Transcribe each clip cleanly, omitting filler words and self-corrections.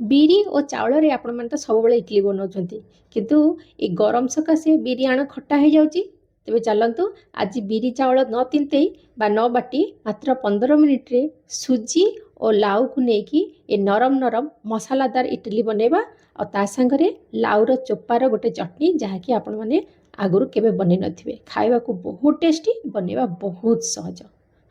ବିରି ଓ ଚାଉଳରେ ଆପଣମାନେ ତ ସବୁବେଳେ ଇଟଲି ବନାଉଛନ୍ତି, କିନ୍ତୁ ଏ ଗରମ ସକାଶେ ବିରି ଆଣ ଖଟା ହେଇଯାଉଛି। ତେବେ ଚାଲନ୍ତୁ ଆଜି ବିରି ଚାଉଳ ନ ତିନ୍ତେଇ ବା ନ ବାଟି ମାତ୍ର 15 ମିନିଟ୍ରେ ସୁଜି ଓ ଲାଉକୁ ନେଇକି ଏ ନରମ ନରମ ମସଲାଦାର ଇଟଲି ବନେଇବା। ଆଉ ତା ସାଙ୍ଗରେ ଲାଉର ଚୋପାର ଗୋଟେ ଚଟଣି, ଯାହାକି ଆପଣମାନେ ଆଗରୁ କେବେ ବନେଇ ନଥିବେ। ଖାଇବାକୁ ବହୁତ ଟେଷ୍ଟି, ବନେଇବା ବହୁତ ସହଜ।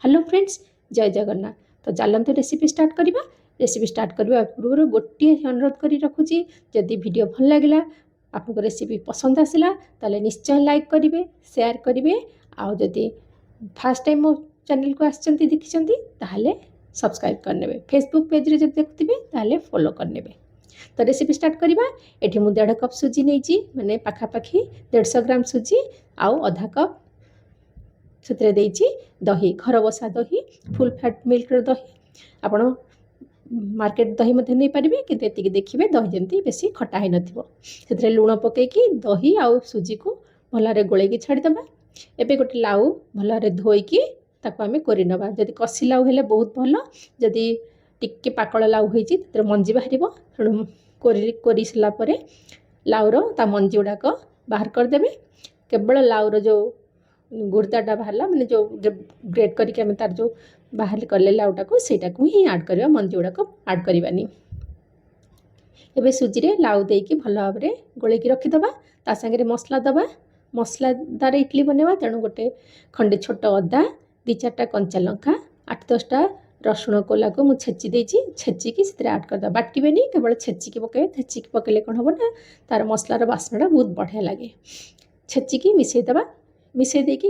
ହ୍ୟାଲୋ ଫ୍ରେଣ୍ଡସ୍, ଜୟ ଜଗନ୍ନାଥ। ତ ଚାଲନ୍ତୁ ରେସିପି ଷ୍ଟାର୍ଟ କରିବା। ରେସିପି ଷ୍ଟାର୍ଟ କରିବା ପୂର୍ବରୁ ଗୋଟିଏ ଅନୁରୋଧ କରି ରଖୁଛି, ଯଦି ଭିଡ଼ିଓ ଭଲ ଲାଗିଲା, ଆପଣଙ୍କ ରେସିପି ପସନ୍ଦ ଆସିଲା, ତାହେଲେ ନିଶ୍ଚୟ ଲାଇକ୍ କରିବେ, ସେୟାର କରିବେ। ଆଉ ଯଦି ଫାର୍ଷ୍ଟ ଟାଇମ୍ ମୋ ଚ୍ୟାନେଲକୁ ଆସିଛନ୍ତି, ଦେଖିଛନ୍ତି, ତାହେଲେ ସବସ୍କ୍ରାଇବ୍ କରିନେବେ। ଫେସବୁକ୍ ପେଜ୍ରେ ଯଦି ଦେଖୁଥିବେ ତାହେଲେ ଫଲୋ କରିନେବେ। ତ ରେସିପି ଷ୍ଟାର୍ଟ କରିବା। ଏଠି ମୁଁ 1.5 କପ୍ ସୁଜି ନେଇଛି, ମାନେ ପାଖାପାଖି 150 ଗ୍ରାମ ସୁଜି, ଆଉ ଅଧା କପ୍ ସେଥିରେ ଦେଇଛି ଦହି, ଘର ବସା ଦହି, ଫୁଲ୍ ଫ୍ୟାଟ୍ ମିଲ୍କର ଦହି। ଆପଣ ମାର୍କେଟ ଦହି ମଧ୍ୟ ନେଇପାରିବେ, କିନ୍ତୁ ଏତିକି ଦେଖିବେ ଦହି ଯେମିତି ବେଶୀ ଖଟା ହେଇନଥିବ। ସେଥିରେ ଲୁଣ ପକାଇକି ଦହି ଆଉ ସୁଜିକୁ ଭଲରେ ଗୋଳେଇକି ଛାଡ଼ିଦେବା। ଏବେ ଗୋଟେ ଲାଉ ଭଲରେ ଧୋଇକି ତାକୁ ଆମେ କୋରିନେବା। ଯଦି କଷି ଲାଉ ହେଲେ ବହୁତ ଭଲ, ଯଦି ଟିକେ ପାକଳ ଲାଉ ହେଇଛି ସେଥିରେ ମଞ୍ଜି ବାହାରିବ। ତେଣୁ କୋରି ସାରିଲା ପରେ ଲାଉର ତା ମଞ୍ଜି ଗୁଡ଼ାକ ବାହାର କରିଦେବେ। କେବଳ ଲାଉର ଯେଉଁ ଗୁର୍ଦାଟା ବାହାରିଲା, ମାନେ ଯେଉଁ ଗ୍ରେଟ୍ କରିକି ଆମେ ତାର ଯେଉଁ ବାହାର କଲେ ଲାଉଟାକୁ, ସେଇଟାକୁ ହିଁ ଆଡ଼୍ କରିବା, ମଞ୍ଜି ଗୁଡ଼ାକ ଆଡ଼୍ କରିବାନି। ଏବେ ସୁଜିରେ ଲାଉ ଦେଇକି ଭଲ ଭାବରେ ଗୋଳେଇକି ରଖିଦେବା। ତା ସାଙ୍ଗରେ ମସଲା ଦେବା। ମସଲାଦାର ଇଟଲି ବନେଇବା, ତେଣୁ ଗୋଟେ ଖଣ୍ଡେ ଛୋଟ ଅଦା, 2-4ଟା କଞ୍ଚା ଲଙ୍କା, 8-10ଟା ରସୁଣ କୋଲାକୁ ମୁଁ ଛେଚି ଦେଇଛି। ଛେଚିକି ସେଥିରେ ଆଡ଼୍ କରିଦେବା, ବାଟିବେନି, କେବଳ ଛେଚିକି ପକାଇବେ। ଛେଚିକି ପକାଇଲେ କ'ଣ ହେବ ନା, ତାର ମସଲାର ବାସ୍ନାଟା ବହୁତ ବଢ଼ିଆ ଲାଗେ। ଛେଚିକି ମିଶାଇଦେବା। ମିଶାଇ ଦେଇକି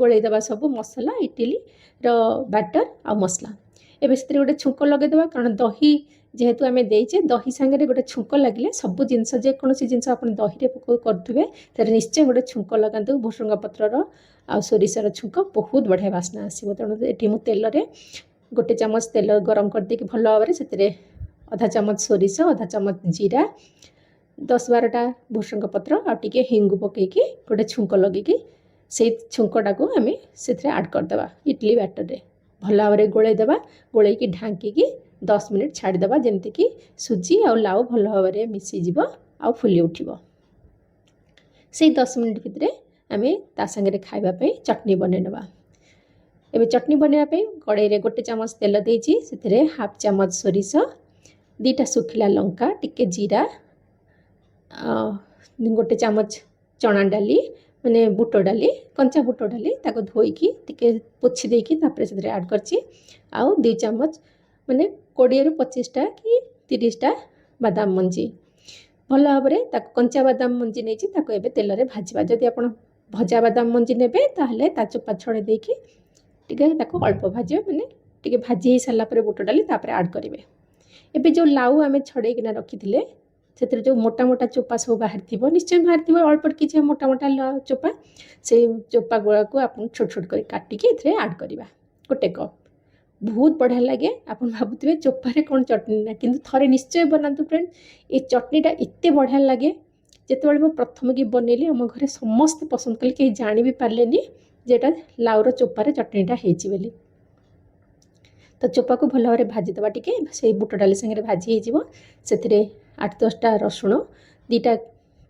ଗୋଳେଇ ଦେବା ସବୁ ମସଲା, ଇଟିଲିର ବ୍ୟାଟର ଆଉ ମସଲା। ଏବେ ସେଥିରେ ଗୋଟେ ଛୁଙ୍କ ଲଗାଇଦେବା, କାରଣ ଦହି ଯେହେତୁ ଆମେ ଦେଇଛେ, ଦହି ସାଙ୍ଗରେ ଗୋଟେ ଛୁଙ୍କ ଲାଗିଲେ ସବୁ ଜିନିଷ, ଯେକୌଣସି ଜିନିଷ ଆପଣ ଦହିରେ କରୁଥିବେ, ସେଥିରେ ନିଶ୍ଚୟ ଗୋଟେ ଛୁଙ୍କ ଲଗାନ୍ତୁ। ଭୃଷଙ୍ଗ ପତ୍ରର ଆଉ ସୋରିଷର ଛୁଙ୍କ ବହୁତ ବଢ଼ିଆ ବାସ୍ନା ଆସିବ। ତେଣୁ ଏଠି ମୁଁ ତେଲରେ 1 ଚାମଚ ତେଲ ଗରମ କରିଦେଇକି ଭଲ ଭାବରେ ସେଥିରେ ଅଧା ଚାମଚ ସୋରିଷ, ଅଧା ଚାମଚ ଜିରା, 10-12ଟା ଭୃଷଙ୍ଗ ପତ୍ର ଆଉ ଟିକେ ହିଙ୍ଗୁ ପକାଇକି ଗୋଟେ ଛୁଙ୍କ ଲଗେଇକି ସେଇ ଛୁଙ୍କଟାକୁ ଆମେ ସେଥିରେ ଆଡ଼୍ କରିଦେବା ଇଟଲି ବ୍ୟାଟରରେ। ଭଲ ଭାବରେ ଗୋଳେଇ ଦେବା। ଗୋଳେଇକି ଢାଙ୍କିକି 10 ମିନିଟ୍ ଛାଡ଼ିଦେବା, ଯେମିତିକି ସୁଜି ଆଉ ଲାଉ ଭଲ ଭାବରେ ମିଶିଯିବ ଆଉ ଫୁଲି ଉଠିବ। ସେଇ 10 ମିନିଟ୍ ଭିତରେ ଆମେ ତା ସାଙ୍ଗରେ ଖାଇବା ପାଇଁ ଚଟଣି ବନେଇ ନେବା। ଏବେ ଚଟଣି ବନେଇବା ପାଇଁ କଡ଼େଇରେ 1 ଚାମଚ ତେଲ ଦେଇଛି। ସେଥିରେ 1/2 ଚାମଚ ସୋରିଷ, 2ଟା ଶୁଖିଲା ଲଙ୍କା, ଟିକେ ଜିରା, 1 ଚାମଚ ଚଣା ଡାଲି, ମାନେ ବୁଟ ଡାଲି, କଞ୍ଚା ବୁଟ ଡାଲି, ତାକୁ ଧୋଇକି ଟିକେ ପୋଛି ଦେଇକି ତାପରେ ସେଥିରେ ଆଡ଼୍ କରିଛି। ଆଉ 2 ଚାମଚ, ମାନେ 20ରୁ 25ଟା କି 30ଟା ବାଦାମ ମଞ୍ଜି। ଭଲ ଭାବରେ ତାକୁ, କଞ୍ଚା ବାଦାମ ମଞ୍ଜି ନେଇଛି, ତାକୁ ଏବେ ତେଲରେ ଭାଜିବା। ଯଦି ଆପଣ ଭଜା ବାଦାମ ମଞ୍ଜି ନେବେ, ତାହେଲେ ତା ଚୋପା ଛଡ଼େଇ ଦେଇକି ଟିକେ ତାକୁ ଅଳ୍ପ ଭାଜିବେ, ମାନେ ଟିକେ ଭାଜି ହେଇସାରିଲା ପରେ ବୁଟ ଡାଲି ତାପରେ ଆଡ଼୍ କରିବେ। ଏବେ ଯେଉଁ ଲାଉ ଆମେ ଛଡ଼େଇକିନା ରଖିଥିଲେ, ସେଥିରେ ଯେଉଁ ମୋଟା ମୋଟା ଚୋପା ସବୁ ବାହାରିଥିବ, ନିଶ୍ଚୟ ବାହାରିଥିବ, ଅଳ୍ପ କିଛି ମୋଟା ମୋଟା ଚୋପା, ସେଇ ଚୋପା ଗୁଡ଼ାକୁ ଆପଣ ଛୋଟ ଛୋଟ କରି କାଟିକି ଏଥିରେ ଆଡ଼୍ କରିବା। 1 କପ୍। ବହୁତ ବଢ଼ିଆ ଲାଗେ। ଆପଣ ଭାବୁଥିବେ ଚୋପାରେ କ'ଣ ଚଟଣି ନା, କିନ୍ତୁ ଥରେ ନିଶ୍ଚୟ ବନାନ୍ତୁ ଫ୍ରେଣ୍ଡ। ଏ ଚଟଣିଟା ଏତେ ବଢ଼ିଆ ଲାଗେ। ଯେତେବେଳେ ମୁଁ ପ୍ରଥମେ କି ବନେଇଲି, ଆମ ଘରେ ସମସ୍ତେ ପସନ୍ଦ କଲେ, କେହି ଜାଣି ବି ପାରିଲେନି ଯେ ଏଟା ଲାଉର ଚୋପାରେ ଚଟଣିଟା ହେଇଛି ବୋଲି। ତ ଚୋପାକୁ ଭଲ ଭାବରେ ଭାଜିଦେବା। ଟିକେ ସେଇ ବୁଟ ଡାଲି ସାଙ୍ଗରେ ଭାଜି ହେଇଯିବ। ସେଥିରେ 8-10ଟା ରସୁଣ, 2ଟା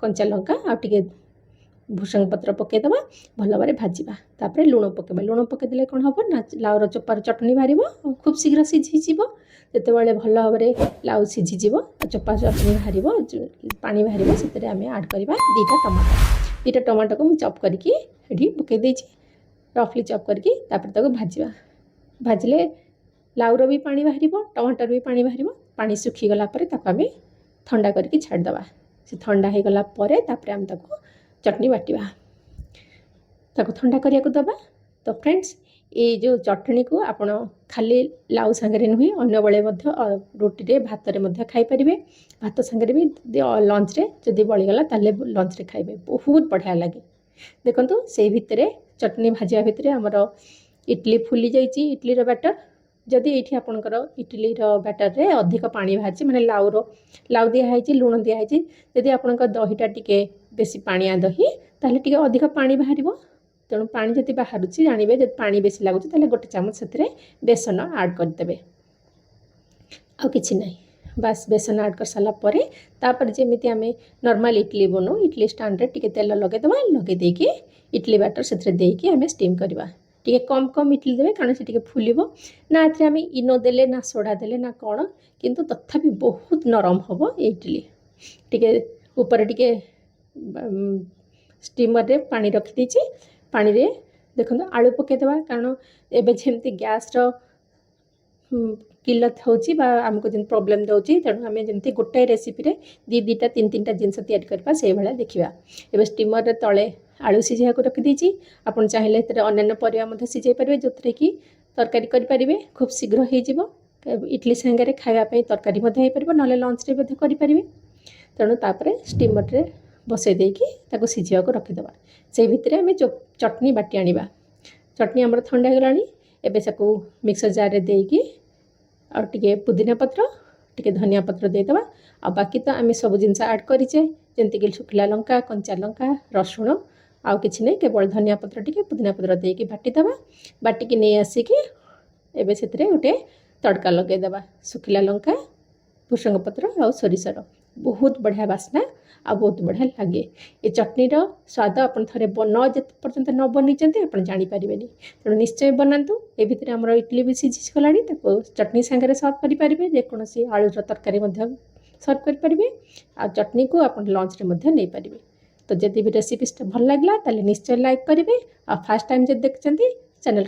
କଞ୍ଚା ଲଙ୍କା ଆଉ ଟିକେ ଭୃଷଙ୍ଗ ପତ୍ର ପକାଇଦେବା। ଭଲ ଭାବରେ ଭାଜିବା। ତାପରେ ଲୁଣ ପକାଇବା। ଲୁଣ ପକାଇଦେଲେ କ'ଣ ହେବ ନା, ଲାଉର ଚୋପାର ଚଟଣି ବାହାରିବ ଆଉ ଖୁବ୍ ଶୀଘ୍ର ସିଝିଯିବ। ଯେତେବେଳେ ଭଲ ଭାବରେ ଲାଉ ସିଝିଯିବ, ଚୋପା ଚଟଣି ବାହାରିବ, ପାଣି ବାହାରିବ, ସେଥିରେ ଆମେ ଆଡ଼୍ କରିବା 2ଟା ଟମାଟୋ। 2ଟା ଟମାଟୋକୁ ମୁଁ ଚପ୍ କରିକି ଏଠି ପକାଇ ଦେଇଛି, ରଫଲି ଚପ୍ କରିକି। ତାପରେ ତାକୁ ଭାଜିବା। ଭାଜିଲେ ଲାଉର ବି ପାଣି ବାହାରିବ, ଟମାଟୋର ବି ପାଣି ବାହାରିବ। ପାଣି ଶୁଖିଗଲା ପରେ ତାକୁ ଆମେ ଥଣ୍ଡା କରିକି ଛାଡ଼ିଦେବା। ସେ ଥଣ୍ଡା ହୋଇଗଲା ପରେ ତାପରେ ଆମେ ତାକୁ ଚଟଣି ବାଟିବା। ତାକୁ ଥଣ୍ଡା କରିବାକୁ ଦେବା। ତ ଫ୍ରେଣ୍ଡସ୍, ଏଇ ଯେଉଁ ଚଟଣିକୁ ଆପଣ ଖାଲି ଲାଉ ସାଙ୍ଗରେ ନୁହେଁ, ଅନ୍ୟବେଳେ ମଧ୍ୟ ରୁଟିରେ, ଭାତରେ ମଧ୍ୟ ଖାଇପାରିବେ। ଭାତ ସାଙ୍ଗରେ ବି ଲଞ୍ଚରେ ଯଦି ବଳିଗଲା, ତାହେଲେ ଲଞ୍ଚରେ ଖାଇବେ, ବହୁତ ବଢ଼ିଆ ଲାଗେ। ଦେଖନ୍ତୁ, ସେଇ ଭିତରେ ଚଟଣି ଭାଜିବା ଭିତରେ ଆମର ଇଟଲି ଫୁଲି ଯାଇଛି, ଇଟଲିର ବ୍ୟାଟର। ଯଦି ଏଇଠି ଆପଣଙ୍କର ଇଟଲିର ବ୍ୟାଟରରେ ଅଧିକ ପାଣି ବାହାରିଛି, ମାନେ ଲାଉ ଦିଆହେଇଛି, ଲୁଣ ଦିଆହେଇଛି, ଯଦି ଆପଣଙ୍କ ଦହିଟା ଟିକେ ବେଶୀ ପାଣିଆ ଦହି, ତାହେଲେ ଟିକେ ଅଧିକ ପାଣି ବାହାରିବ। ତେଣୁ ପାଣି ଯଦି ବାହାରୁଛି ଜାଣିବେ, ଯଦି ପାଣି ବେଶୀ ଲାଗୁଛି, ତାହେଲେ 1 ଚାମଚ ସେଥିରେ ବେସନ ଆଡ଼୍ କରିଦେବେ। ଆଉ କିଛି ନାହିଁ। बास बेसन ऐड कर सारा पर तापर जमी आम नॉर्मल इडली बनाऊ इडली स्टैंड टिके तेल लगेदेवा लगे देकी इडली बैटर से देकी आम स्टीम करवा टिके कम कम इडली देवे कारण से टिके फुलिबो ना एथरे आम इनो देले ना सोडा देले ना कौन किंतु तथापि बहुत नरम हम इडली टिके ऊपर टिके स्टीमर रे पानी रखी दीची पानी रे देखो आलू पकेदेवा कारण एबे जेमती गैस रो किल्लत होची बा आमको जिन प्रॉब्लम दउची तेणु आम जमी गोटाए रेसिपी रे दीटा तीन तीन टा जिनस तैयारी करबा से भाया देखा एबे स्टीमर रे तले आलू सिझा को रखी दीची आपन चाहिले तेरे अन्य परिया मध्य सिझाई पारे जो कि तरकारी करें खूब शीघ्र हो इडली सांगे खावाई तरकारी हो पार ना लंच रे करें तेणु तापर स्टीमर रे बसई देकी सिझा को रखीदे से भितर आम चटनी बाटी आनिबा चटनी आमर ठंडा गलानी एबे साकू मिक्सर जार रे देकी और टिके पुदीना पत्र टिके धनिया पत्र देदेवा आ बाकी तो आम सब जिनस ऐड करेचे जमीक शुखला लंका कंचा लंका रसुण आउ कि नहीं केवल धनिया पत्र टिके पुदीना पत्र देकी बाटीदेवा बाटिकी नहीं आसिकी एबे से गोटे तड़का लगेदेवा शुखला लंका भूसंग पत्र आउ सोरिषर बहुत बढ़िया बास्ना आ बहुत बढ़िया लगे ये चटनीर स्वाद आप थे न जे पर्यंत न बनी आप जानीपारे तेणु निश्चय बनातु ए भितर आम इडली भी सीझी गला चटनी सांगे सर्व करेंगे जेकोसी आलूर तरकारी सर्व करेंगे आ चटनी को आप लंच नहीं पारे तो जदि भी रेसिपीटा भल लगे निश्चय लाइक करेंगे आ फास्ट टाइम जब देखते चैनल